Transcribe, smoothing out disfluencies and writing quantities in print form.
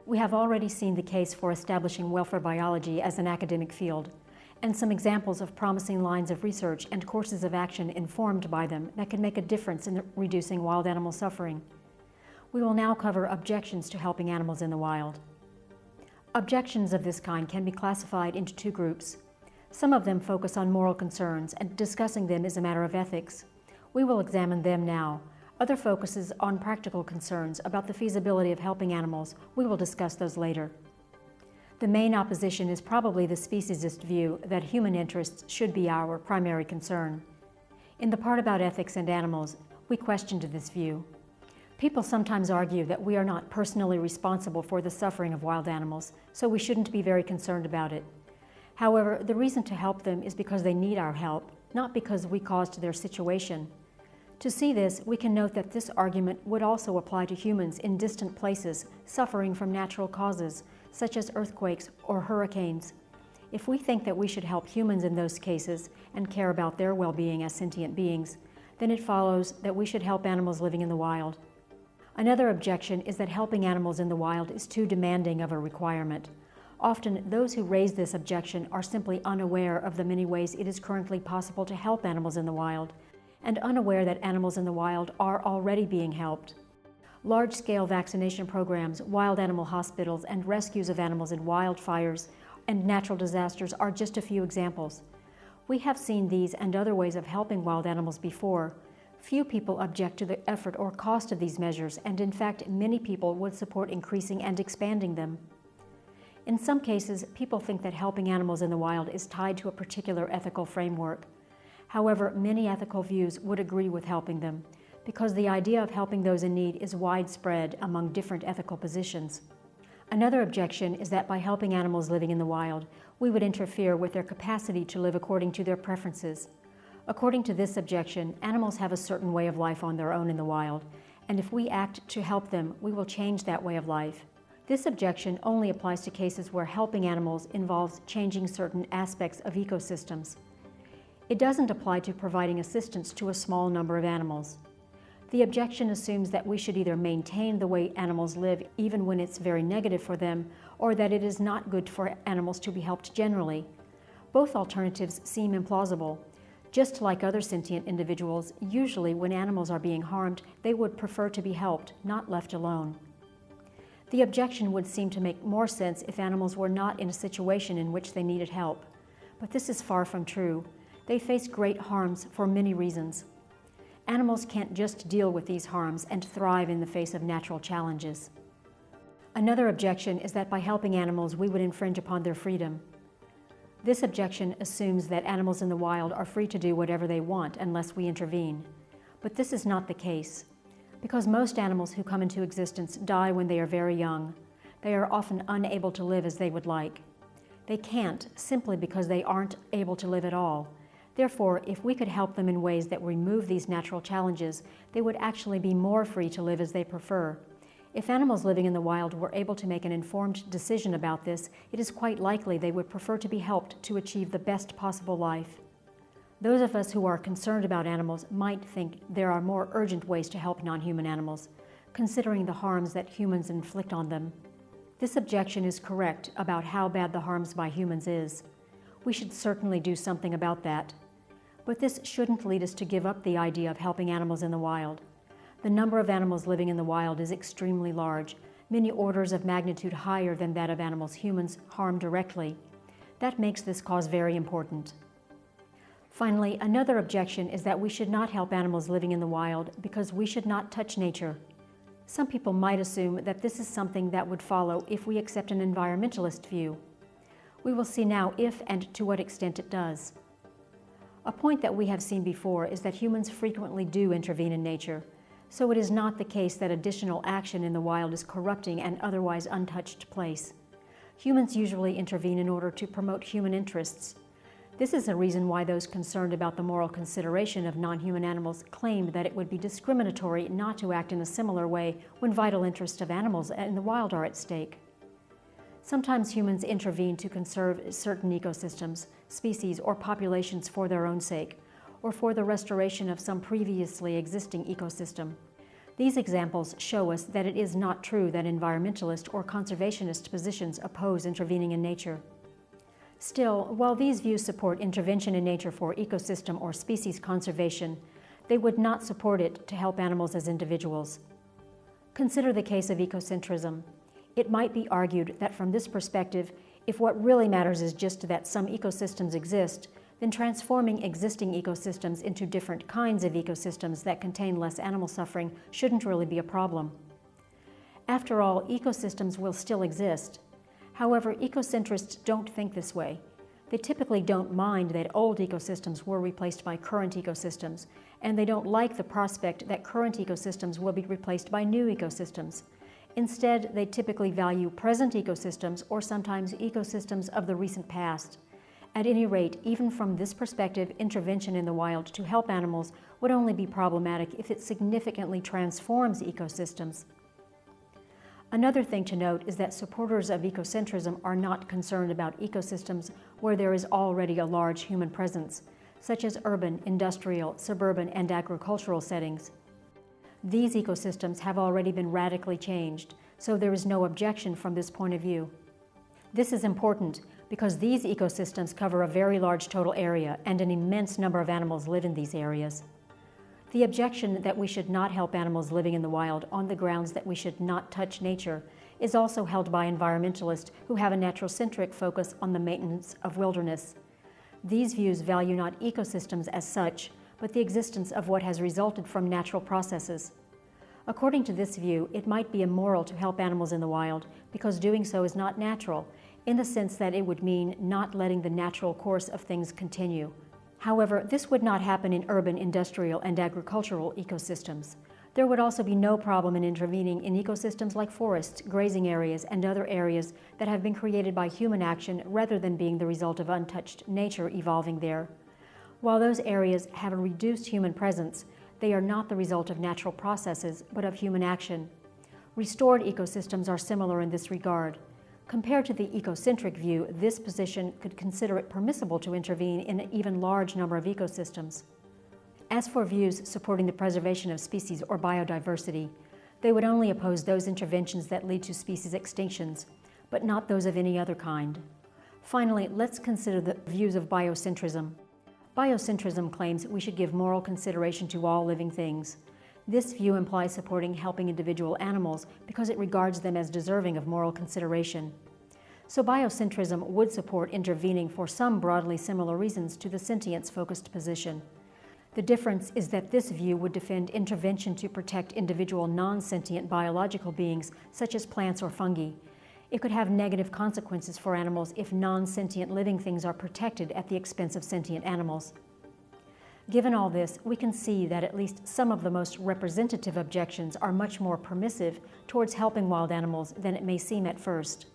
We have already seen the case for establishing welfare biology as an academic field, and some examples of promising lines of research and courses of action informed by them that can make a difference in reducing wild animal suffering. We will now cover objections to helping animals in the wild. Objections of this kind can be classified into two groups. Some of them focus on moral concerns, and discussing them is a matter of ethics. We will examine them now. Other focuses on practical concerns about the feasibility of helping animals. We will discuss those later. The main opposition is probably the speciesist view that human interests should be our primary concern. In the part about ethics and animals, we questioned this view. People sometimes argue that we are not personally responsible for the suffering of wild animals, so we shouldn't be very concerned about it. However, the reason to help them is because they need our help, not because we caused their situation. To see this, we can note that this argument would also apply to humans in distant places suffering from natural causes, such as earthquakes or hurricanes. If we think that we should help humans in those cases and care about their well-being as sentient beings, then it follows that we should help animals living in the wild. Another objection is that helping animals in the wild is too demanding of a requirement. Often, those who raise this objection are simply unaware of the many ways it is currently possible to help animals in the wild, and unaware that animals in the wild are already being helped. Large-scale vaccination programs, wild animal hospitals, and rescues of animals in wildfires and natural disasters are just a few examples. We have seen these and other ways of helping wild animals before. Few people object to the effort or cost of these measures, and in fact, many people would support increasing and expanding them. In some cases, people think that helping animals in the wild is tied to a particular ethical framework. However, many ethical views would agree with helping them, because the idea of helping those in need is widespread among different ethical positions. Another objection is that by helping animals living in the wild, we would interfere with their capacity to live according to their preferences. According to this objection, animals have a certain way of life on their own in the wild, and if we act to help them, we will change that way of life. This objection only applies to cases where helping animals involves changing certain aspects of ecosystems. It doesn't apply to providing assistance to a small number of animals. The objection assumes that we should either maintain the way animals live even when it's very negative for them, or that it is not good for animals to be helped generally. Both alternatives seem implausible. Just like other sentient individuals, usually when animals are being harmed, they would prefer to be helped, not left alone. The objection would seem to make more sense if animals were not in a situation in which they needed help. But this is far from true. They face great harms for many reasons. Animals can't just deal with these harms and thrive in the face of natural challenges. Another objection is that by helping animals, we would infringe upon their freedom. This objection assumes that animals in the wild are free to do whatever they want unless we intervene. But this is not the case. Because most animals who come into existence die when they are very young, they are often unable to live as they would like. They can't simply because they aren't able to live at all. Therefore, if we could help them in ways that remove these natural challenges, they would actually be more free to live as they prefer. If animals living in the wild were able to make an informed decision about this, it is quite likely they would prefer to be helped to achieve the best possible life. Those of us who are concerned about animals might think there are more urgent ways to help non-human animals, considering the harms that humans inflict on them. This objection is correct about how bad the harms by humans is. We should certainly do something about that. But this shouldn't lead us to give up the idea of helping animals in the wild. The number of animals living in the wild is extremely large, many orders of magnitude higher than that of animals humans harm directly. That makes this cause very important. Finally, another objection is that we should not help animals living in the wild because we should not touch nature. Some people might assume that this is something that would follow if we accept an environmentalist view. We will see now if and to what extent it does. A point that we have seen before is that humans frequently do intervene in nature, so it is not the case that additional action in the wild is corrupting an otherwise untouched place. Humans usually intervene in order to promote human interests. This is a reason why those concerned about the moral consideration of non-human animals claim that it would be discriminatory not to act in a similar way when vital interests of animals in the wild are at stake. Sometimes humans intervene to conserve certain ecosystems, species, or populations for their own sake, or for the restoration of some previously existing ecosystem. These examples show us that it is not true that environmentalist or conservationist positions oppose intervening in nature. Still, while these views support intervention in nature for ecosystem or species conservation, they would not support it to help animals as individuals. Consider the case of ecocentrism. It might be argued that from this perspective, if what really matters is just that some ecosystems exist, then transforming existing ecosystems into different kinds of ecosystems that contain less animal suffering shouldn't really be a problem. After all, ecosystems will still exist. However, ecocentrists don't think this way. They typically don't mind that old ecosystems were replaced by current ecosystems, and they don't like the prospect that current ecosystems will be replaced by new ecosystems. Instead, they typically value present ecosystems or sometimes ecosystems of the recent past. At any rate, even from this perspective, intervention in the wild to help animals would only be problematic if it significantly transforms ecosystems. Another thing to note is that supporters of ecocentrism are not concerned about ecosystems where there is already a large human presence, such as urban, industrial, suburban, and agricultural settings. These ecosystems have already been radically changed, so there is no objection from this point of view. This is important because these ecosystems cover a very large total area and an immense number of animals live in these areas. The objection that we should not help animals living in the wild on the grounds that we should not touch nature is also held by environmentalists who have a natural-centric focus on the maintenance of wilderness. These views value not ecosystems as such, but the existence of what has resulted from natural processes. According to this view, it might be immoral to help animals in the wild because doing so is not natural, in the sense that it would mean not letting the natural course of things continue. However, this would not happen in urban, industrial, and agricultural ecosystems. There would also be no problem in intervening in ecosystems like forests, grazing areas, and other areas that have been created by human action rather than being the result of untouched nature evolving there. While those areas have a reduced human presence, they are not the result of natural processes, but of human action. Restored ecosystems are similar in this regard. Compared to the ecocentric view, this position could consider it permissible to intervene in an even large number of ecosystems. As for views supporting the preservation of species or biodiversity, they would only oppose those interventions that lead to species extinctions, but not those of any other kind. Finally, let's consider the views of biocentrism. Biocentrism claims we should give moral consideration to all living things. This view implies supporting helping individual animals because it regards them as deserving of moral consideration. So biocentrism would support intervening for some broadly similar reasons to the sentience-focused position. The difference is that this view would defend intervention to protect individual non-sentient biological beings, such as plants or fungi. It could have negative consequences for animals if non-sentient living things are protected at the expense of sentient animals. Given all this, we can see that at least some of the most representative objections are much more permissive towards helping wild animals than it may seem at first.